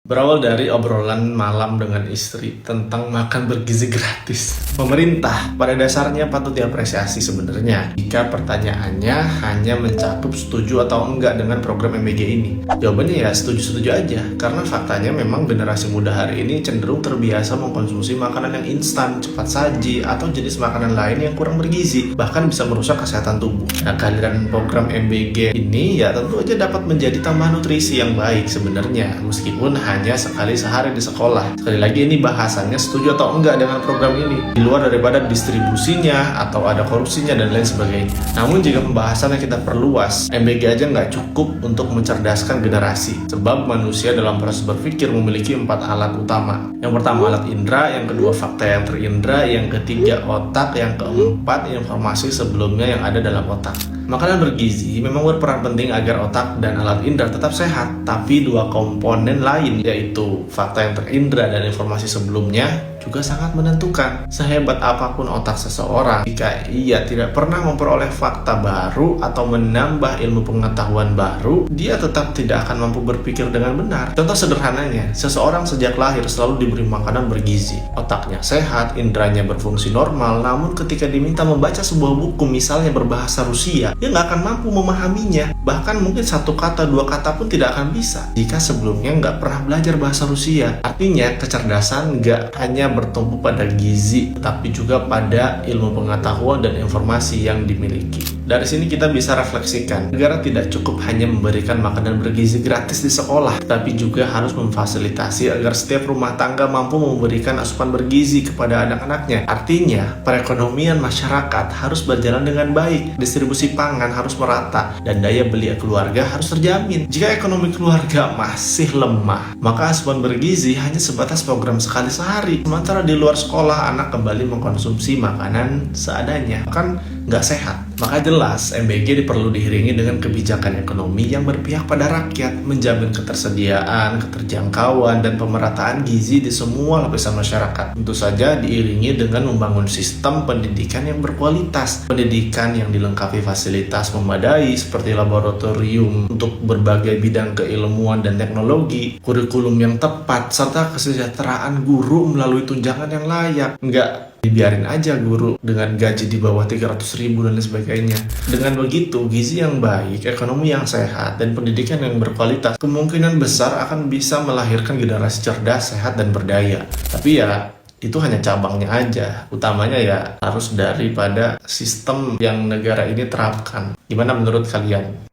Berawal dari obrolan malam dengan istri tentang makan bergizi gratis. Pemerintah pada dasarnya patut diapresiasi sebenarnya jika pertanyaannya hanya mencakup setuju atau enggak dengan program MBG ini. Jawabannya ya setuju-setuju aja, karena faktanya memang generasi muda hari ini cenderung terbiasa mengkonsumsi makanan yang instan, cepat saji, atau jenis makanan lain yang kurang bergizi, bahkan bisa merusak kesehatan tubuh. Nah, kehadiran program MBG ini ya tentu aja dapat menjadi tambahan nutrisi yang baik sebenarnya, meskipun hanya sekali sehari di sekolah. Sekali lagi ini bahasannya setuju atau enggak dengan program ini, di luar daripada distribusinya atau ada korupsinya dan lain sebagainya. Namun jika pembahasannya kita perluas, MBG aja nggak cukup untuk mencerdaskan generasi, sebab manusia dalam proses berpikir memiliki 4 alat utama. Yang pertama alat indera, yang kedua fakta yang terindera, yang ketiga otak, yang keempat informasi sebelumnya yang ada dalam otak. Makanan bergizi memang berperan penting agar otak dan alat indera tetap sehat, tapi dua komponen lain yaitu fakta yang terindera dan informasi sebelumnya juga sangat menentukan. Sehebat apapun otak seseorang, jika ia tidak pernah memperoleh fakta baru atau menambah ilmu pengetahuan baru, dia tetap tidak akan mampu berpikir dengan benar. Contoh sederhananya, seseorang sejak lahir selalu diberi makanan bergizi. Otaknya sehat, inderanya berfungsi normal, namun ketika diminta membaca sebuah buku misalnya berbahasa Rusia, dia nggak akan mampu memahaminya. Bahkan mungkin satu kata, dua kata pun tidak akan bisa jika sebelumnya nggak pernah belajar bahasa Rusia. Artinya kecerdasan nggak hanya bertumpu pada gizi, tapi juga pada ilmu pengetahuan dan informasi yang dimiliki. Dari sini kita bisa refleksikan, negara tidak cukup hanya memberikan makanan bergizi gratis di sekolah, tapi juga harus memfasilitasi agar setiap rumah tangga mampu memberikan asupan bergizi kepada anak-anaknya. Artinya, perekonomian masyarakat harus berjalan dengan baik, distribusi pangan harus merata, dan daya beli keluarga harus terjamin. Jika ekonomi keluarga masih lemah, maka asupan bergizi hanya sebatas program sekali sehari. Sementara di luar sekolah, anak kembali mengkonsumsi makanan seadanya, kan nggak sehat. Maka jelas MBG perlu diiringi dengan kebijakan ekonomi yang berpihak pada rakyat, menjamin ketersediaan, keterjangkauan, dan pemerataan gizi di semua lapisan masyarakat. Tentu saja diiringi dengan membangun sistem pendidikan yang berkualitas, pendidikan yang dilengkapi fasilitas memadai seperti laboratorium untuk berbagai bidang keilmuan dan teknologi, kurikulum yang tepat, serta kesejahteraan guru melalui tunjangan yang layak. Nggak dibiarin aja guru dengan gaji di bawah 300.000 dan lain sebagainya. Dengan begitu, gizi yang baik, ekonomi yang sehat, dan pendidikan yang berkualitas kemungkinan besar akan bisa melahirkan generasi cerdas, sehat, dan berdaya. Tapi ya, itu hanya cabangnya aja. Utamanya ya harus daripada sistem yang negara ini terapkan. Gimana menurut kalian?